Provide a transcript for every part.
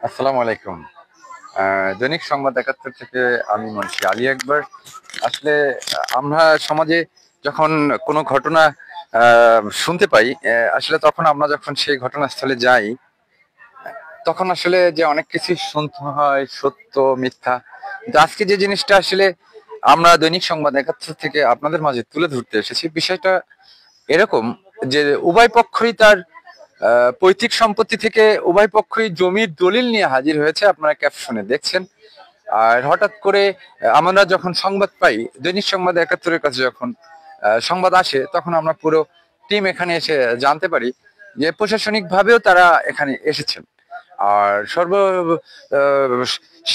আসসালামু আলাইকুম। দৈনিক সংবাদ ৭১ থেকে আমি মুন্সি আলী আকবর। আসলে আমরা সমাজে যখন কোনো ঘটনা শুনতে পাই, আসলে তখন আমরা যখন সেই ঘটনাস্থলে যাই, তখন আসলে যে অনেক কিছু শুনতে হয়, সত্য মিথ্যা। কিন্তু আজকে যে জিনিসটা আসলে আমরা দৈনিক সংবাদ ৭১ থেকে আপনাদের মাঝে তুলে ধরতে এসেছি, বিষয়টা এরকম যে উভয় পক্ষই তার পৈতৃক সম্পত্তি থেকে উভয় পক্ষই জমির দলিল নিয়ে হাজির হয়েছে, আপনারা ক্যাপশনে দেখছেন। আর হঠাৎ করে আমরা যখন সংবাদ পাই, দৈনিক সংবাদ ৭১-এর কাছে যখন সংবাদ আসে, তখন আমরা পুরো টিম এখানে এসে জানতে পারি যে প্রশাসনিক ভাবেও তারা এখানে এসেছেন। আর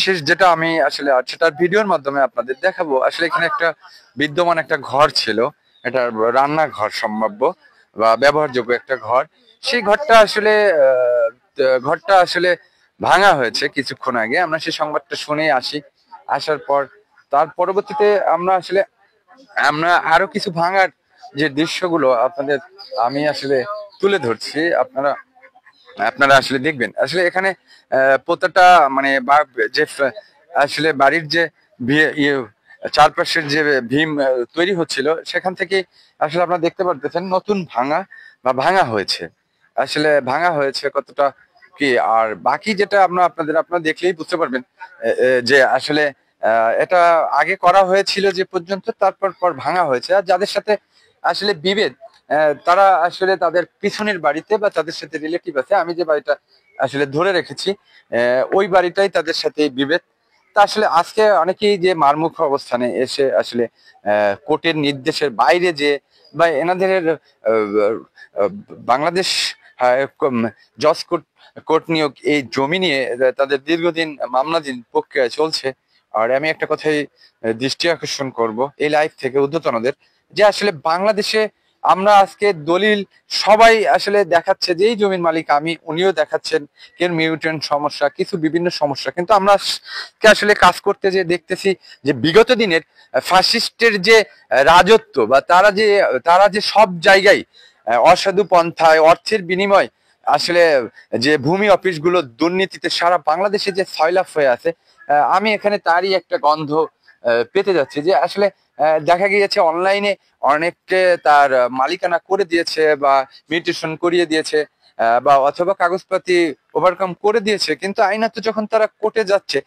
শেষ যেটা আমি আসলে সেটার ভিডিওর মাধ্যমে আপনাদের দেখাবো, আসলে এখানে একটা বিদ্যমান একটা ঘর ছিল, এটা রান্নাঘর সম্ভাব্য বা ব্যবহারযোগ্য একটা ঘর। সেই ঘরটা আসলে ভাঙা হয়েছে কিছুক্ষণ আগে। আমরা সেই সংবাদটা শুনে আসি। আসার পর তার পরবর্তীতে আমরা আরো কিছু ভাঙার যে দৃশ্যগুলো আপনাদের আমি আসলে তুলে ধরছি, আপনারা আপনারা আসলে দেখবেন। আসলে এখানে প্রত্যেকটা মানে আসলে বাড়ির যে চারপাশের যে ভীম তৈরি হচ্ছিল, সেখান থেকে আসলে আপনারা দেখতে পারতেছেন নতুন ভাঙা হয়েছে। আসলে ভাঙা হয়েছে কতটা কি, আর বাকি যেটা আপনারা দেখলেই বুঝতে পারবেন যে আসলে এটা আগে করা হয়েছিল যে পর্যন্ত, তারপর ভাঙা হয়েছে। আর যাদের সাথে আসলে বিভেদ, তারা আসলে তাদের পিছনের বাড়িতে বা তাদের সাথে রিলেটিভ আছে, আমি যে বাড়িটা আসলে ধরে রেখেছি, ওই বাড়িটাই তাদের সাথে বিভেদ। তা আসলে আজকে অনেকেই যে মারমুখ অবস্থানে এসে আসলে কোর্টের নির্দেশের বাইরে যে বা এনাদের আহ, বাংলাদেশ জজ কোর্ট নিয়োগ এই জমি নিয়ে তাদের দীর্ঘদিন মামলাধীন প্রক্রিয়া চলছে। আর আমি একটা কথাই দৃষ্টি আকর্ষণ করব এই লাইভ থেকে ঊর্ধ্বতনদের, যে আসলে বাংলাদেশে আমরা আজকে দলিল সবাই আসলে দেখাচ্ছে যে এই জমির মালিক আমি, উনিও দেখাচ্ছেন কেন মিউটেন্ট সমস্যা, কিছু বিভিন্ন সমস্যা। কিন্তু আমরা আসলে কাজ করতে যে দেখতেছি যে বিগত দিনের ফ্যাসিস্টের যে রাজত্ব বা তারা যে সব জায়গায় অসাধু পন্থায় অর্থের বিনিময় আসলে যে ভূমি অফিসগুলো দুর্নীতিতে সারা বাংলাদেশে যে সয়লাভ হয়ে আছে, আমি এখানে তারই একটা গন্ধ পেতে যাচ্ছি। যে আসলে দেখা গিয়েছে অনলাইনে অনেককে তার মালিকানা করে দিয়েছে বা মিউটেশন করিয়ে দিয়েছে, বা অথবা কাগজপাতি ওভারকাম করে দিয়েছে, কিন্তু আইনত যখন তারা কোর্টে যাচ্ছে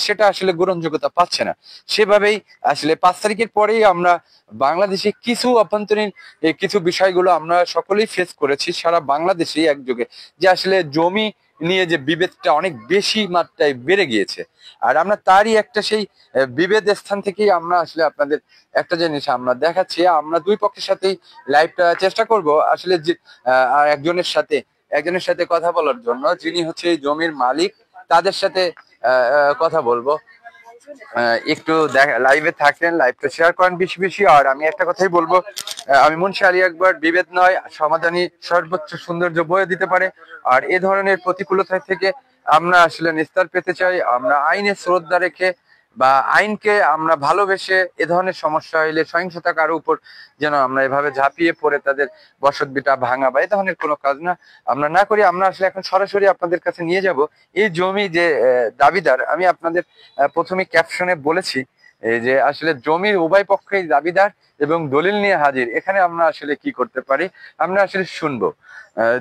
সেটা আসলে গ্রহণযোগ্যতা পাচ্ছে না। সেভাবেই আসলে 5 তারিখের পরেই আমরা বাংলাদেশে কিছু অভ্যন্তরীণ কিছু বিষয়গুলো আমরা সকলেই ফেস করেছি সারা বাংলাদেশেই একযোগে, যে আসলে জমি নিয়ে যে বিভেদটা অনেক বেশি মাত্রায় বেড়ে গিয়েছে। আর আমরা তারই একটা সেই বিভেদ স্থান থেকেই আমরা আসলে আপনাদের একটা জিনিস আমরা দেখাচ্ছি। আমরা দুই পক্ষের সাথেই লাইভটা চেষ্টা করব আসলে যে আর একজনের সাথে কথা বলার জন্য, যিনি হচ্ছে এই জমির মালিক, তাদের সাথে কথা বলবো। একটু লাইভে থাকেন, লাইভটা শেয়ার করেন বেশি বেশি। আর আমি একটা কথাই বলবো, আমি মুন্সি আলী আকবর, বিভেদ নয় সমাধানই সর্বোচ্চ সৌন্দর্য বয়ে দিতে পারে। আর এ ধরনের প্রতিকূলতা থেকে আমরা আসলে নিস্তার পেতে চাই। আমরা আইনের শ্রদ্ধা রেখে বা আইনকে আমরা ভালোবেসে এ ধরনের সমস্যা হইলে সহিংসতা কারো উপর যেন আমরা এভাবে ঝাঁপিয়ে পড়ে তাদের বসতভিটা ভাঙা বা এ ধরনের কোনো কাজ আমরা না করি। আমরা আসলে এখন সরাসরি আপনাদের কাছে নিয়ে যাব এই জমি যে দাবিদার। আমি আপনাদের প্রথমে ক্যাপশনে বলেছি এই যে আসলে জমির উভয় পক্ষই দাবিদার এবং দলিল নিয়ে হাজির। এখানে আমরা আসলে কি করতে পারি আমরা আসলে শুনবো।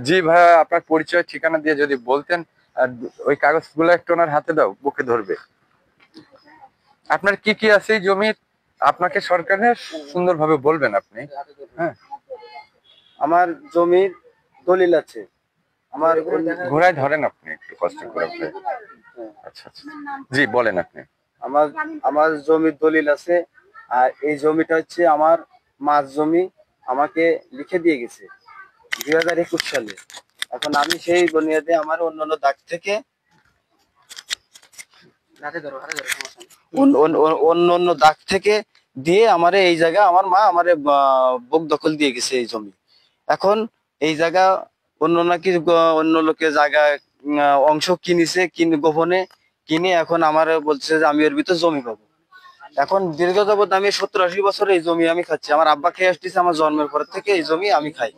জি ভাইয়া, আপনার পরিচয় ঠিকানা দিয়ে যদি বলতেন। আর ওই কাগজগুলো একটু ওনার হাতে দাও, বুকে ধরবে। আপনার কি কি আছে এই জমির, আপনাকে সরকারের সুন্দরভাবে বলবেন আপনি। হ্যাঁ, আমার জমির দলিল আছে। আমার ঘোড়ায় ধরেন আপনি একটু কষ্ট করে আপনি। আচ্ছা আচ্ছা, জি বলেন আপনি। আমার আমার জমির দলিল আছে। আর এই জমিটা হচ্ছে আমার মাছ জমি, আমাকে লিখে দিয়ে গেছে 2021 সালে। এখন আমি সেই বুনিয়াদে আমার অন্যান্য দাগ থেকে অন্যান্য দাগ থেকে দিয়ে আমারে এই জায়গা আমার মা আমারে বুক দখল দিয়ে গেছে এই জমি। এখন এই জায়গা অন্য লোকের জায়গা অংশ কিনেছে, গোপনে কিনে এখন আমার বলছে যে আমি এর ভিতর জমি পাবো। এখন দীর্ঘ যাবত আমি 70-80 বছর এই জমি আমি খাচ্ছি। আমার আব্বা খেয়ে আসতেছে আমার জন্মের পর থেকে এই জমি আমি খাই।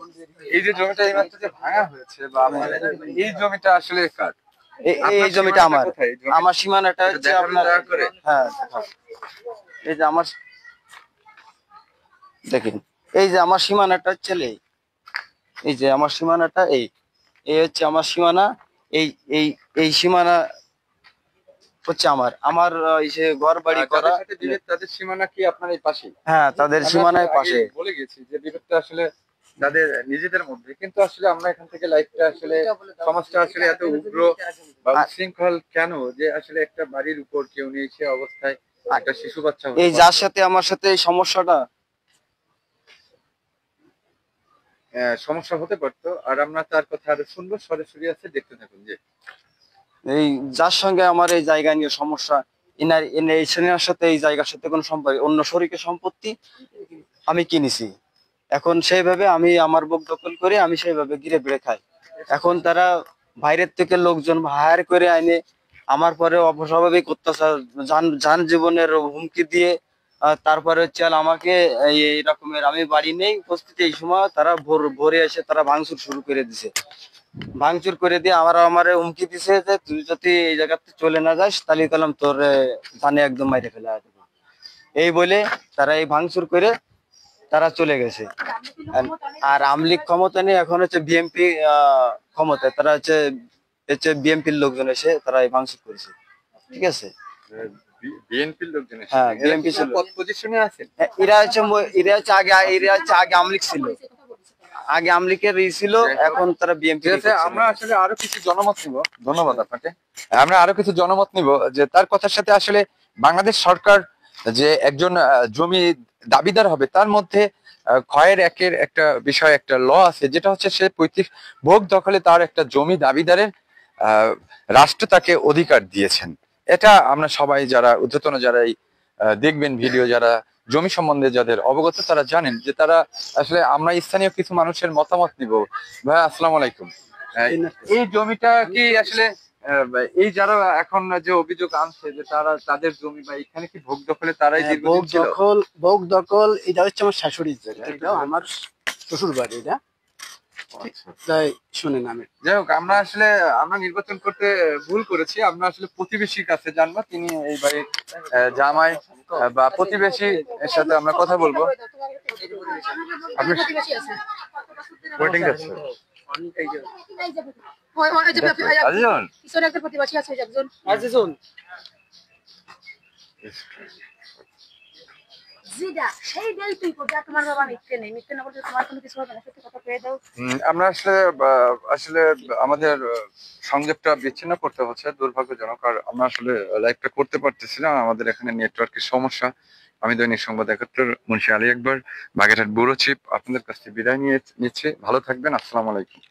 এই যে জমিটা এইমাত্র যে ভাঙা হয়েছে বা এই জমিটা আসলে কার? এই জমিটা আমার। আমার সীমানাটা একটু হচ্ছে দেখাবেন আপনার, দয়া করে? হ্যাঁ দেখাও। এই যে আমার, দেখেন এই যে আমার সীমানাটা হচ্ছে এই যে আমার সীমানাটা এই হচ্ছে আমার সীমানা। এই এই এই সীমানা হচ্ছে আমার আমার এই যে ঘর বাড়ি করা। যাদের সাথে বিভেদ তাদের সীমানা কি আপনার এই পাশেই? হ্যাঁ, তাদের আমরা সীমানায় আসলে পাশে। আগেই বলে গেছি যে বিভেদটা আসলে তাদের নিজেদের মধ্যে, কিন্তু আসলে আমরা এখান থেকে লাইফটা আসলে সমাজটা আসলে এত উগ্র বা উচ্ছৃঙ্খল কেন যে আসলে একটা বাড়ির উপর কেউ নেই সে অবস্থায় একটা শিশু বাচ্চা হতে এই পারে। যার সাথে আমার সাথে এই সমস্যাটা, সমস্যা হতে পারতো, আর আমরা তার কথা আরো শুনবো, সরাসরি আছে, দেখতে থাকুন। যে এই যার সঙ্গে আমার এই জায়গা নিয়ে সমস্যা, এই সেনার সাথে এই জায়গার সাথে কোনো সম্পর্ক, অন্য শরিকের সম্পত্তি আমি কিনেছি। এখন সেইভাবে আমি আমার বুক দখল করে আমি সেইভাবে ঘিরে বেড়ে খাই। এখন তারা বাইরের থেকে লোকজন হায়ার করে আইনে আমার পরে অস্বাভাবিক অত্যাচার, যান জীবনের হুমকি দিয়ে তারপরে হচ্ছে আমাকে এই রকমের, আমি বাড়ি নেই উপস্থিত এই সময় তারা ভোরে এসে তারা ভাঙচুর শুরু করে দিছে। ভাঙচুর করে দিয়ে আমার হুমকি দিছে যে তুই যদি এই জায়গাতে চলে না যাস তাহলে কালাম তোর পানি একদম মাইরে ফেলা দেবো। এই বলে তারা এই ভাঙচুর করে তারা চলে গেছে। আর আমলিগ ক্ষমতা নেই, এখন হচ্ছে বিএনপি ক্ষমতায়, তারা হচ্ছে হচ্ছে বিএনপির লোকজন এসে তারা এই ভাঙচুর করেছে। ঠিক আছে, বিএনপির লোকজন হ্যাঁ বিএনপি ছিল, পদ পজিশনে আছেন। এরা হচ্ছে আগে আমলিগ ছিল, আগে আমলিগের ছিল, এখন তারা বিএনপি। ঠিক আছে, আমরা আসলে আরো কিছু জনমত নিব। ধন্যবাদ আপনাকে। আমরা আরো কিছু জনমত নিব যে তার কথার সাথে আসলে বাংলাদেশ সরকার যে একজন জমি দাবিদার হবে তার মধ্যে ক্ষয়ের একের একটা বিষয়, একটা ল আছে, যেটা হচ্ছে সে পৈতৃক ভোগ দখলে তার একটা জমি দাবিদারের রাষ্ট্র তাকে অধিকার দিয়েছেন। এটা আমরা সবাই যারা ঊর্ধ্বতন যারা এই দেখবেন ভিডিও, যারা জমি সম্বন্ধে যাদের অবগত তারা জানেন যে তারা আসলে, আমরা স্থানীয় কিছু মানুষের মতামত নিব। ভাই আসসালামু আলাইকুম। এই জমিটা কি আসলে এই যারা এখন যে অভিযোগ আনছে যে তারা তাদের জমি বা এখানে কি ভোগ দখলে তারাই দীর্ঘদিন ছিল? ভোগ দখল এটা হচ্ছে আমার শাশুড়ির জায়গা, এটা আমার শ্বশুর বাড়ি, এটা তাই শুনেন। আমি যাই হোক, আমরা নির্বাচন করতে ভুল করেছি। আমরা আসলে প্রতিবেশীর কাছে জানবো, তিনি এই বাড়ির জামাই বা প্রতিবেশী এর সাথে আমরা কথা বলবো। আপনি ওয়েটিং আছে প্রতিবেশী আছে একজন। আমরা আসলে আমাদের সংযোগটা বিচ্ছিন্ন করতে হচ্ছে, দুর্ভাগ্যজনক। আর আমরা আসলে লাইভটা করতে পারতেছি না, আমাদের এখানে নেটওয়ার্কের সমস্যা। আমি দৈনিক সংবাদ ৭১ মুন্সি আলী আকবর, বাগেরহাট ব্যুরো চিফ, আপনাদের কাছ থেকে বিদায় নিচ্ছি। ভালো থাকবেন। আসসালামু আলাইকুম।